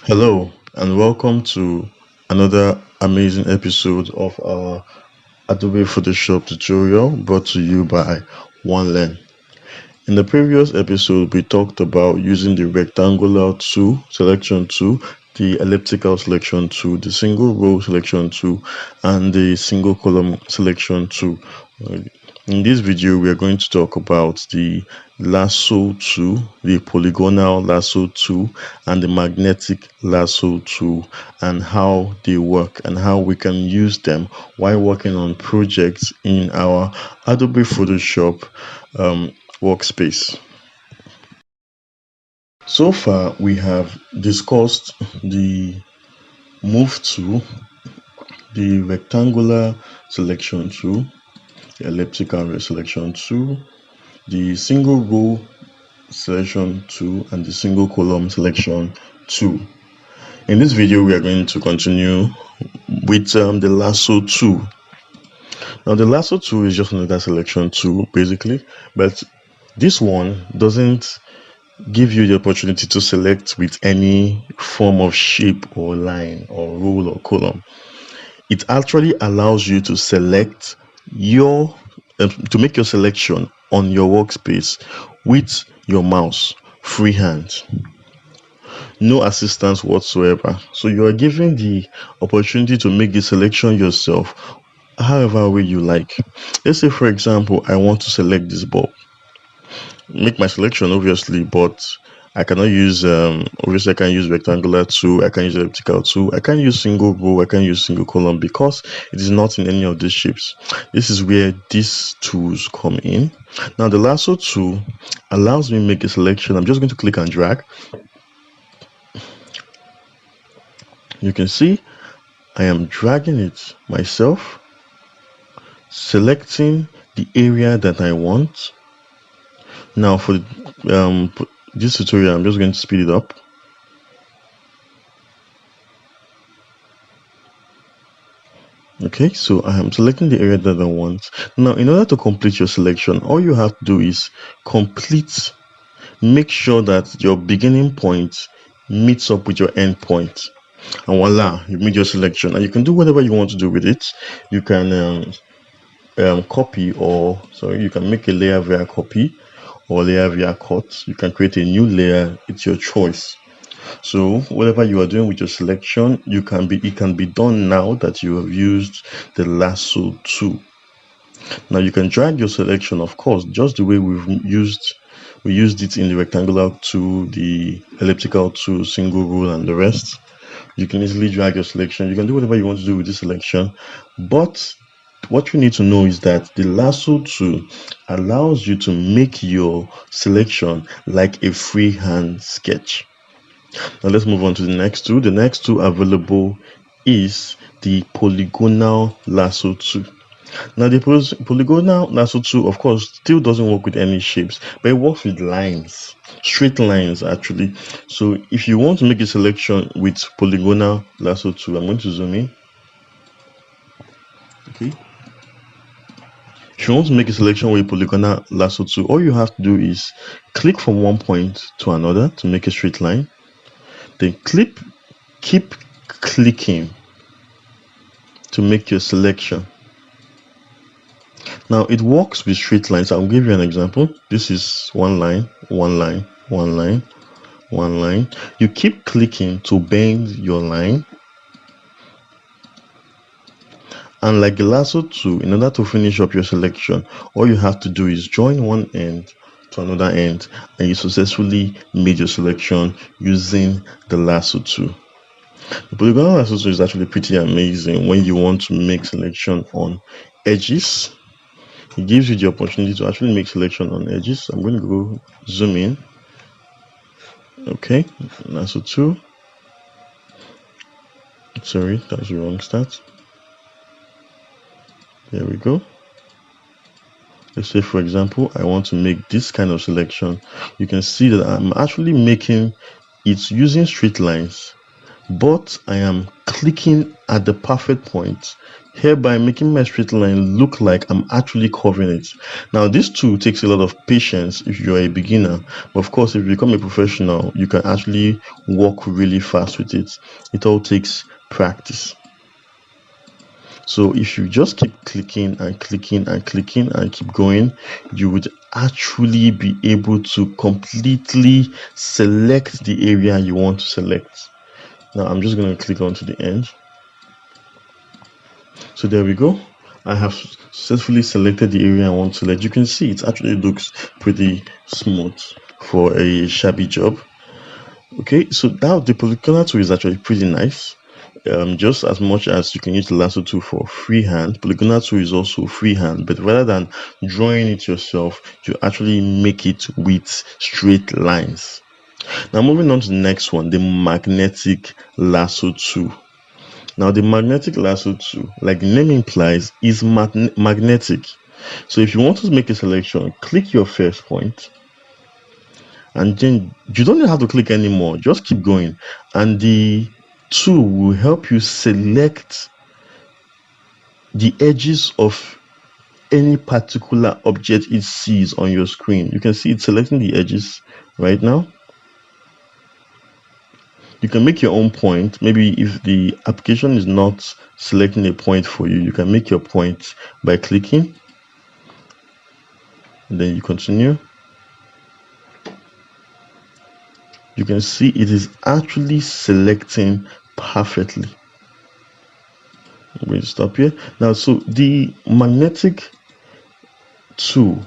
Hello and welcome to another amazing episode of our Adobe Photoshop tutorial brought to you by OneLearn. In the previous episode, we talked about using the rectangular tool, selection tool, the elliptical selection tool, the single row selection tool, and the single column selection tool. In this video, we are going to talk about the lasso tool, the polygonal lasso tool, and the magnetic lasso tool, and how they work and how we can use them while working on projects in our Adobe Photoshop workspace. So far, we have discussed the move tool, the rectangular selection tool, the elliptical selection tool, the single row selection tool, and the single column selection tool. In this video, we are going to continue with the lasso tool. Now, the lasso tool is just another selection tool, basically, but this one doesn't give you the opportunity to select with any form of shape or line or rule or column. It actually allows you to select to make your selection on your workspace with your mouse freehand, no assistance whatsoever. So you are given the opportunity to make the selection yourself however way you like. Let's say, for example, I want to select this bulb. Make my selection, obviously, but I cannot use obviously I can use rectangular tool, I can use elliptical tool, I can use single row, I can use single column because it is not in any of these shapes. This is where these tools come in. Now the lasso tool allows me to make a selection. I'm just going to click and drag. You can see I am dragging it myself, selecting the area that I want. Now for this tutorial, I'm just going to speed it up. Okay, so I am selecting the area that I want. Now, in order to complete your selection, all you have to do is make sure that your beginning point meets up with your end point. And voila, you made your selection. And you can do whatever you want to do with it. You can you can make a layer via copy or layer via cut. You can create a new layer. It's your choice. So whatever you are doing with your selection, it can be done now that you have used the lasso tool. Now you can drag your selection, of course, just the way we used it in the rectangular tool, the elliptical tool, single rule, and the rest. You can easily drag your selection. You can do whatever you want to do with this selection, but what you need to know is that the lasso tool allows you to make your selection like a freehand sketch. Now let's move on to the next tool. The next tool available is the polygonal lasso tool. Now the polygonal lasso tool, of course, still doesn't work with any shapes, but it works with lines, straight lines actually. So if you want to make a selection with polygonal lasso tool, I'm going to zoom in. Okay. If you want to make a selection with polygonal lasso tool, all you have to do is click from one point to another to make a straight line. Then keep clicking to make your selection. Now it works with straight lines. I'll give you an example. This is one line, one line, one line, one line. You keep clicking to bend your line. And like the lasso tool, in order to finish up your selection, all you have to do is join one end to another end, and you successfully made your selection using the lasso tool. The polygonal lasso tool is actually pretty amazing when you want to make selection on edges. It gives you the opportunity to actually make selection on edges. I'm going to go zoom in. Okay, lasso tool. Sorry, that's the wrong start. There we go. Let's say, for example, I want to make this kind of selection. You can see that I'm actually making it using straight lines, but I am clicking at the perfect point, hereby making my straight line look like I'm actually covering it. Now, this tool takes a lot of patience if you're a beginner, but of course, if you become a professional, you can actually work really fast with it. It all takes practice. So if you just keep clicking and clicking and clicking and keep going, you would actually be able to completely select the area you want to select. Now I'm just going to click onto the end. So there we go. I have successfully selected the area I want to select. You can see it actually looks pretty smooth for a shabby job. Okay, so now the polygonal tool is actually pretty nice. Just as much as you can use the lasso tool for freehand, polygonal tool is also freehand, but rather than drawing it yourself, you actually make it with straight lines. Now moving on to the next one, the magnetic lasso tool. Now the magnetic lasso tool, like the name implies, is magnetic. So if you want to make a selection, click your first point, and then you don't have to click anymore. Just keep going, and the tool will help you select the edges of any particular object it sees on your screen. You can see it's selecting the edges right now. You can make your own point. Maybe if the application is not selecting a point for you, you can make your point by clicking, and then you continue. You can see it is actually selecting perfectly. I'm going to stop here. Now, so the magnetic tool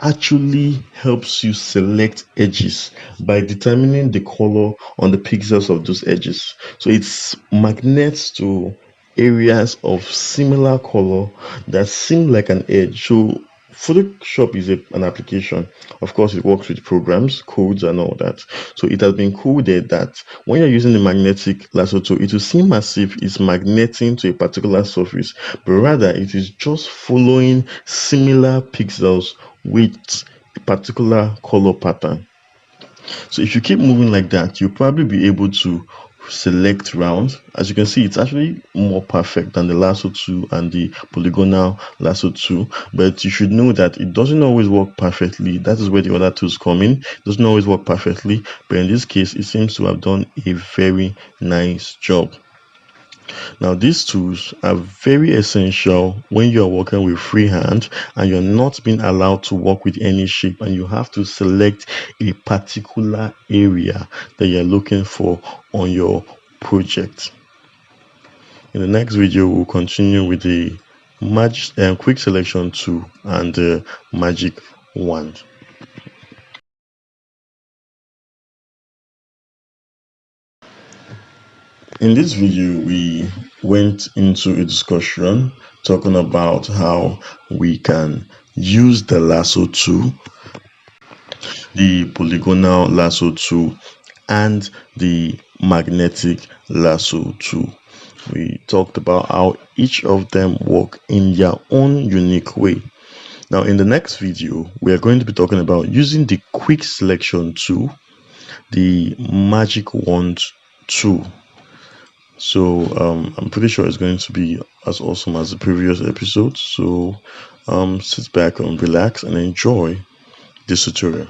actually helps you select edges by determining the color on the pixels of those edges. So it's magnets to areas of similar color that seem like an edge. So Photoshop is an application. Of course, it works with programs, codes, and all that. So it has been coded that when you're using the magnetic lasso tool, it will seem as if it's magneting to a particular surface, but rather it is just following similar pixels with a particular color pattern. So if you keep moving like that, you'll probably be able to select round. As you can see, it's actually more perfect than the lasso tool and the polygonal lasso tool, but you should know that it doesn't always work perfectly. That is where the other tools come in. It doesn't always work perfectly, but in this case, it seems to have done a very nice job. Now, these tools are very essential when you're working with freehand and you're not being allowed to work with any shape, and you have to select a particular area that you're looking for on your project. In the next video, we'll continue with the quick selection tool and the magic wand. In this video, we went into a discussion talking about how we can use the lasso tool, the polygonal lasso tool, and the magnetic lasso tool. We talked about how each of them work in their own unique way. Now, in the next video, we are going to be talking about using the quick selection tool, the magic wand tool. So I'm pretty sure it's going to be as awesome as the previous episode. So sit back and relax and enjoy this tutorial.